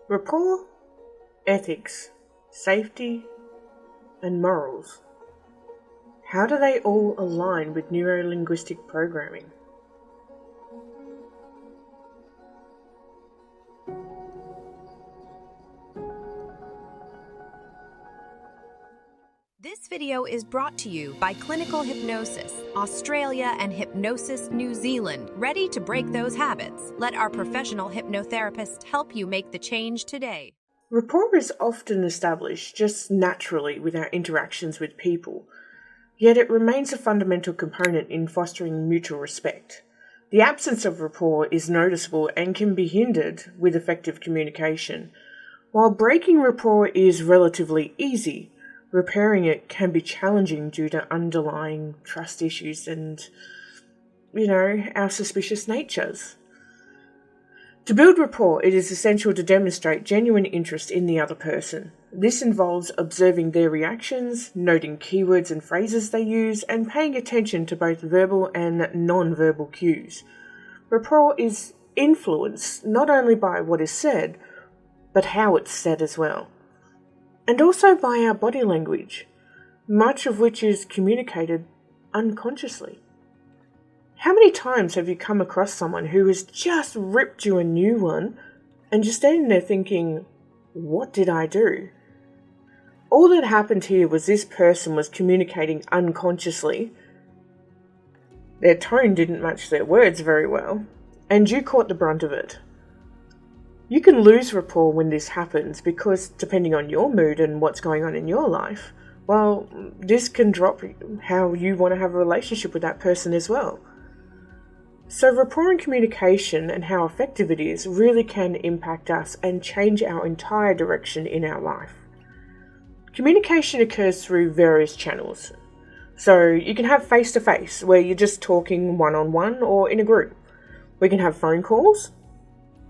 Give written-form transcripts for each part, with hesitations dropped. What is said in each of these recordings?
Rapport, ethics, safety, and morals. How do they all align with neuro-linguistic programming? This video is brought to you by Clinical Hypnosis, Australia and Hypnosis New Zealand. Ready to break those habits? Let our professional hypnotherapist help you make the change today. Rapport is often established just naturally with our interactions with people, yet it remains a fundamental component in fostering mutual respect. The absence of rapport is noticeable and can be hindered with effective communication. While breaking rapport is relatively easy, repairing it can be challenging due to underlying trust issues and, our suspicious natures. To build rapport, it is essential to demonstrate genuine interest in the other person. This involves observing their reactions, noting keywords and phrases they use, and paying attention to both verbal and non-verbal cues. Rapport is influenced not only by what is said, but how it's said as well. And also by our body language, much of which is communicated unconsciously. How many times have you come across someone who has just ripped you a new one and you're standing there thinking, what did I do? All that happened here was this person was communicating unconsciously. Their tone didn't match their words very well, and you caught the brunt of it. You can lose rapport when this happens because, depending on your mood and what's going on in your life, well, this can drop how you want to have a relationship with that person as well. So rapport and communication and how effective it is really can impact us and change our entire direction in our life. Communication occurs through various channels. So you can have face-to-face, where you're just talking one-on-one or in a group. We can have phone calls,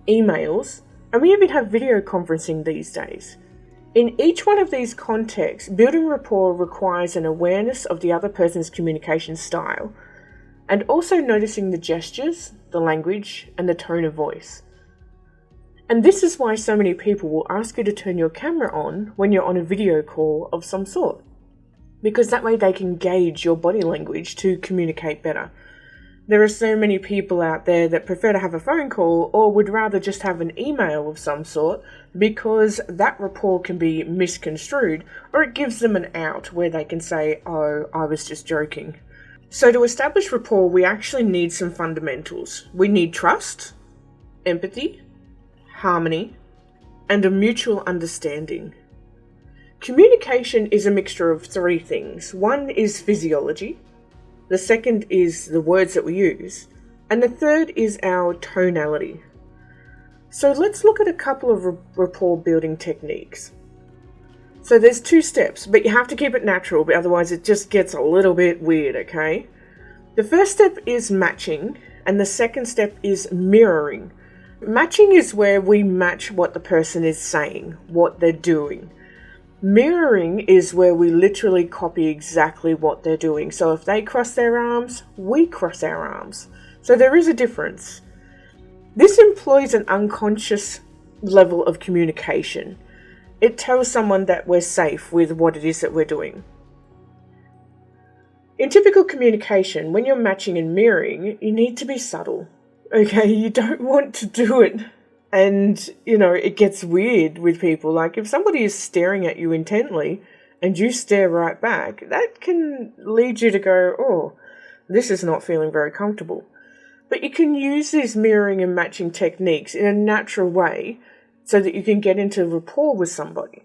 emails, and we even have video conferencing these days. In each one of these contexts, building rapport requires an awareness of the other person's communication style, and also noticing the gestures, the language, and the tone of voice. And this is why so many people will ask you to turn your camera on when you're on a video call of some sort, because that way they can gauge your body language to communicate better. There are so many people out there that prefer to have a phone call or would rather just have an email of some sort because that rapport can be misconstrued, or it gives them an out where they can say, oh, I was just joking. So to establish rapport, we actually need some fundamentals. We need trust, empathy, harmony, and a mutual understanding. Communication is a mixture of three things. One is physiology. The second is the words that we use, and the third is our tonality. So let's look at a couple of rapport building techniques. So there's 2 steps, but you have to keep it natural, but otherwise it just gets a little bit weird, okay? The first step is matching, and the second step is mirroring. Matching is where we match what the person is saying, what they're doing. Mirroring is where we literally copy exactly what they're doing. So if they cross their arms, we cross our arms. So there is a difference. This employs an unconscious level of communication. It tells someone that we're safe with what it is that we're doing. In typical communication, when you're matching and mirroring, you need to be subtle. Okay, you don't want to do it. And, it gets weird with people. Like, if somebody is staring at you intently and you stare right back, that can lead you to go, oh, this is not feeling very comfortable. But you can use these mirroring and matching techniques in a natural way so that you can get into rapport with somebody.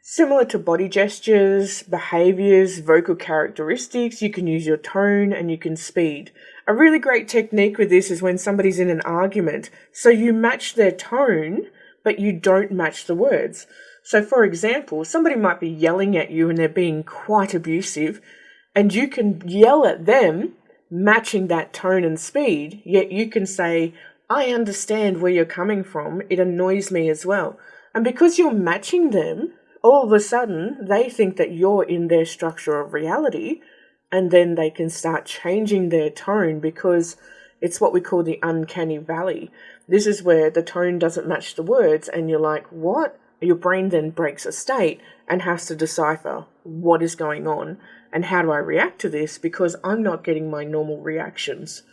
Similar to body gestures, behaviors, vocal characteristics, you can use your tone and you can speed. A really great technique with this is when somebody's in an argument. So you match their tone, but you don't match the words. So for example, somebody might be yelling at you and they're being quite abusive, and you can yell at them, matching that tone and speed, yet you can say, I understand where you're coming from, it annoys me as well. And because you're matching them, all of a sudden they think that you're in their structure of reality, and then they can start changing their tone because It's what we call the uncanny valley. This is where the tone doesn't match the words and you're like, what? Your brain then breaks a state and has to decipher what is going on and how do I react to this because I'm not getting my normal reactions.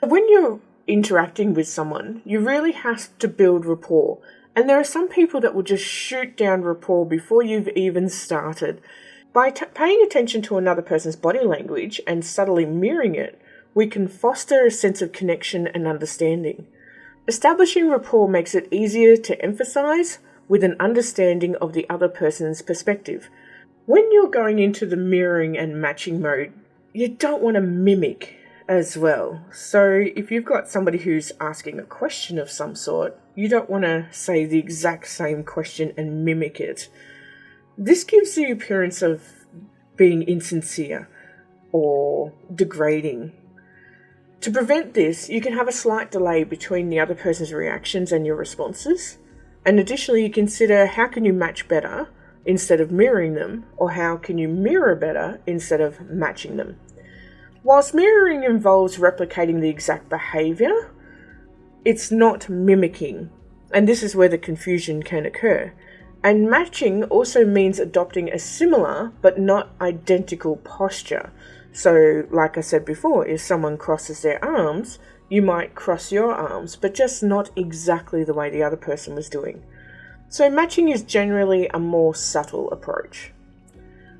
When you're interacting with someone, you really have to build rapport. And there are some people that will just shoot down rapport before you've even started. By paying attention to another person's body language and subtly mirroring it, we can foster a sense of connection and understanding. Establishing rapport makes it easier to emphasize with an understanding of the other person's perspective. When you're going into the mirroring and matching mode, you don't want to mimic as well. So if you've got somebody who's asking a question of some sort, you don't want to say the exact same question and mimic it. This gives the appearance of being insincere or degrading. To prevent this, you can have a slight delay between the other person's reactions and your responses. And additionally, you consider how can you match better instead of mirroring them, or how can you mirror better instead of matching them. Whilst mirroring involves replicating the exact behaviour, it's not mimicking, and this is where the confusion can occur. And matching also means adopting a similar but not identical posture. So, like I said before, if someone crosses their arms, you might cross your arms, but just not exactly the way the other person was doing. So matching is generally a more subtle approach.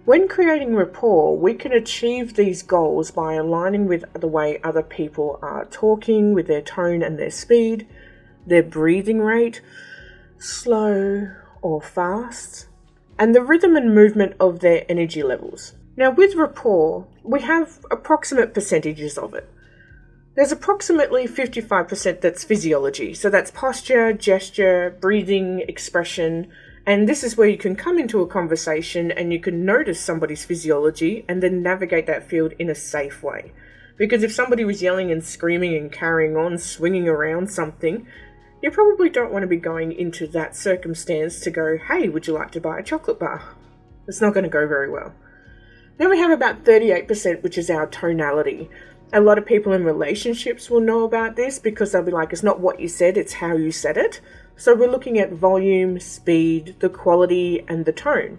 When creating rapport, we can achieve these goals by aligning with the way other people are talking, with their tone and their speed, their breathing rate, slow or fast, and the rhythm and movement of their energy levels. Now with rapport, we have approximate percentages of it. There's approximately 55% that's physiology, so that's posture, gesture, breathing, expression, and this is where you can come into a conversation and you can notice somebody's physiology and then navigate that field in a safe way. Because if somebody was yelling and screaming and carrying on, swinging around something, you probably don't want to be going into that circumstance to go, hey, would you like to buy a chocolate bar? It's not going to go very well. Then we have about 38%, which is our tonality. A lot of people in relationships will know about this because they'll be like, it's not what you said, it's how you said it. So we're looking at volume, speed, the quality, and the tone.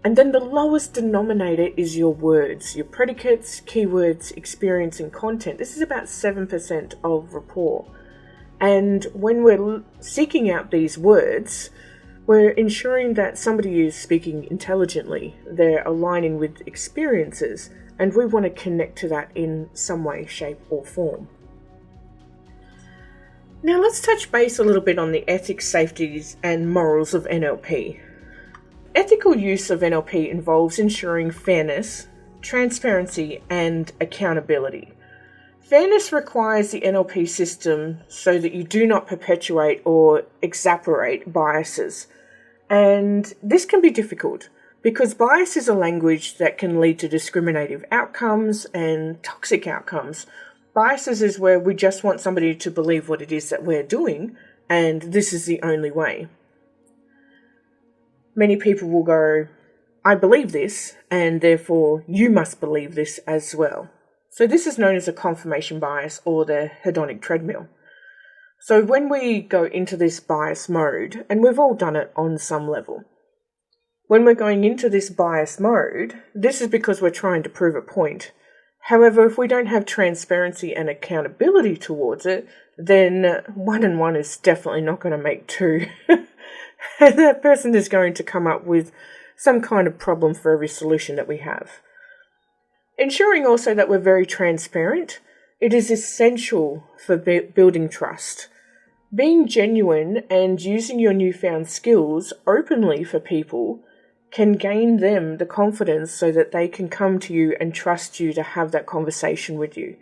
And then the lowest denominator is your words, your predicates, keywords, experience, and content. This is about 7% of rapport. And when we're seeking out these words, we're ensuring that somebody is speaking intelligently, they're aligning with experiences, and we want to connect to that in some way, shape, or form. Now let's touch base a little bit on the ethics, safeties, and morals of NLP. Ethical use of NLP involves ensuring fairness, transparency, and accountability. Fairness requires the NLP system so that you do not perpetuate or exacerbate biases. And this can be difficult because bias is a language that can lead to discriminative outcomes and toxic outcomes. Biases is where we just want somebody to believe what it is that we're doing, and this is the only way. Many people will go, I believe this, and therefore you must believe this as well. So this is known as a confirmation bias or the hedonic treadmill. So when we go into this bias mode, and we've all done it on some level, when we're going into this bias mode, this is because we're trying to prove a point. However, if we don't have transparency and accountability towards it, then 1 and 1 is definitely not going to make 2. And that person is going to come up with some kind of problem for every solution that we have. Ensuring also that we're very transparent, it is essential for building trust. Being genuine and using your newfound skills openly for people can gain them the confidence so that they can come to you and trust you to have that conversation with you.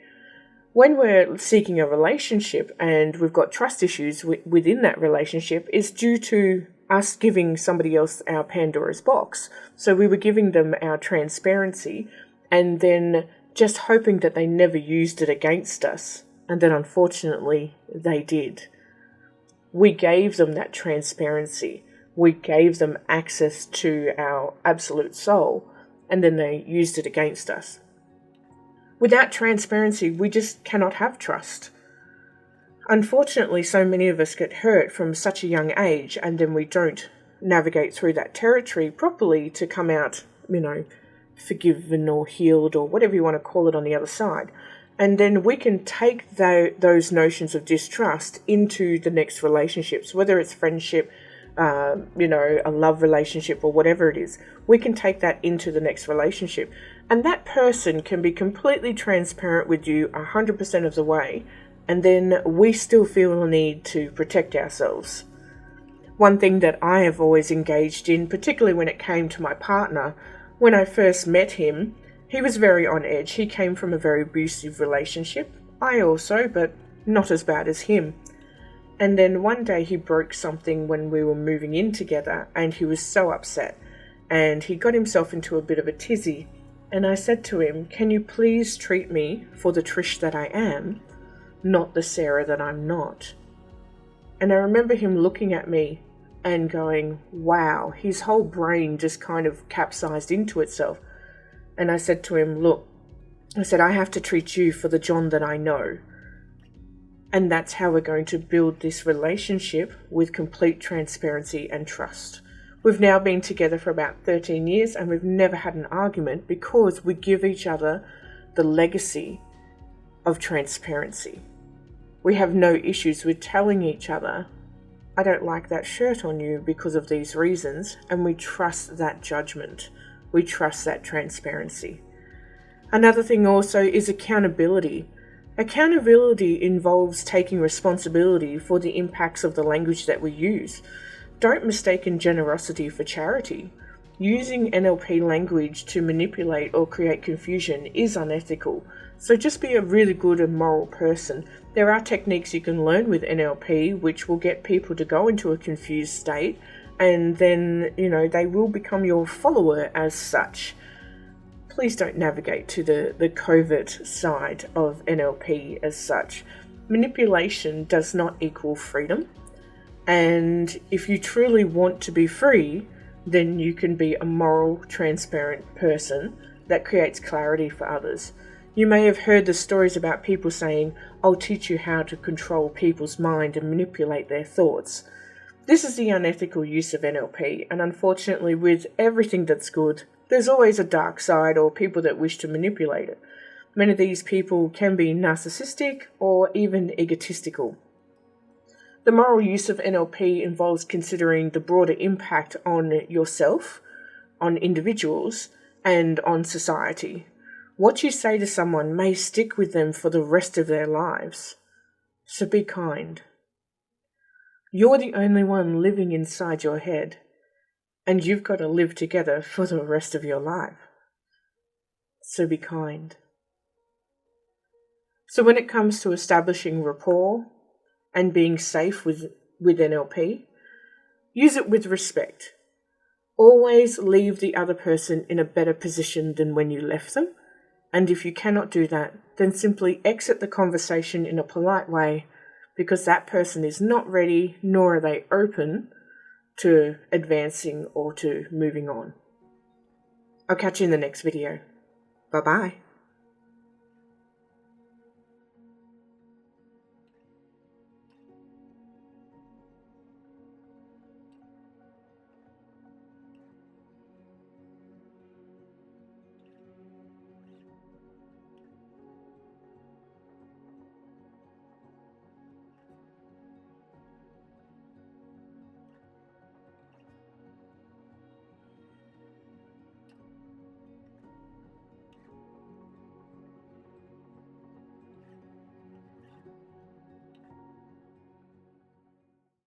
When we're seeking a relationship and we've got trust issues within that relationship, it's due to us giving somebody else our Pandora's box. So we were giving them our transparency and then just hoping that they never used it against us. And then unfortunately, they did. We gave them that transparency. We gave them access to our absolute soul, and then they used it against us. Without transparency, we just cannot have trust. Unfortunately, so many of us get hurt from such a young age, and then we don't navigate through that territory properly to come out, forgiven or healed or whatever you want to call it on the other side. And then we can take those notions of distrust into the next relationships, whether it's friendship, a love relationship or whatever it is. We can take that into the next relationship. And that person can be completely transparent with you 100% of the way. And then we still feel the need to protect ourselves. One thing that I have always engaged in, particularly when it came to my partner, when I first met him, he was very on edge. He came from a very abusive relationship. I also, but not as bad as him. And then one day he broke something when we were moving in together, and he was so upset. And he got himself into a bit of a tizzy. And I said to him, "Can you please treat me for the Trish that I am, not the Sarah that I'm not?" And I remember him looking at me and going, wow, his whole brain just kind of capsized into itself. And I said to him, look, I have to treat you for the John that I know. And that's how we're going to build this relationship with complete transparency and trust. We've now been together for about 13 years and we've never had an argument because we give each other the legacy of transparency. We have no issues with telling each other, I don't like that shirt on you because of these reasons, and we trust that judgment. We trust that transparency. Another thing also is accountability. Accountability involves taking responsibility for the impacts of the language that we use. Don't mistake generosity for charity. Using NLP language to manipulate or create confusion is unethical. So just be a really good and moral person. There are techniques you can learn with NLP which will get people to go into a confused state, and then, they will become your follower as such. Please don't navigate to the covert side of NLP as such. Manipulation does not equal freedom. And if you truly want to be free, then you can be a moral, transparent person that creates clarity for others. You may have heard the stories about people saying, I'll teach you how to control people's mind and manipulate their thoughts. This is the unethical use of NLP, and unfortunately with everything that's good, there's always a dark side or people that wish to manipulate it. Many of these people can be narcissistic or even egotistical. The moral use of NLP involves considering the broader impact on yourself, on individuals, and on society. What you say to someone may stick with them for the rest of their lives. So be kind. You're the only one living inside your head, and you've got to live together for the rest of your life. So be kind. So when it comes to establishing rapport and being safe with NLP, use it with respect. Always leave the other person in a better position than when you left them. And if you cannot do that, then simply exit the conversation in a polite way, because that person is not ready, nor are they open to advancing or to moving on. I'll catch you in the next video. Bye-bye.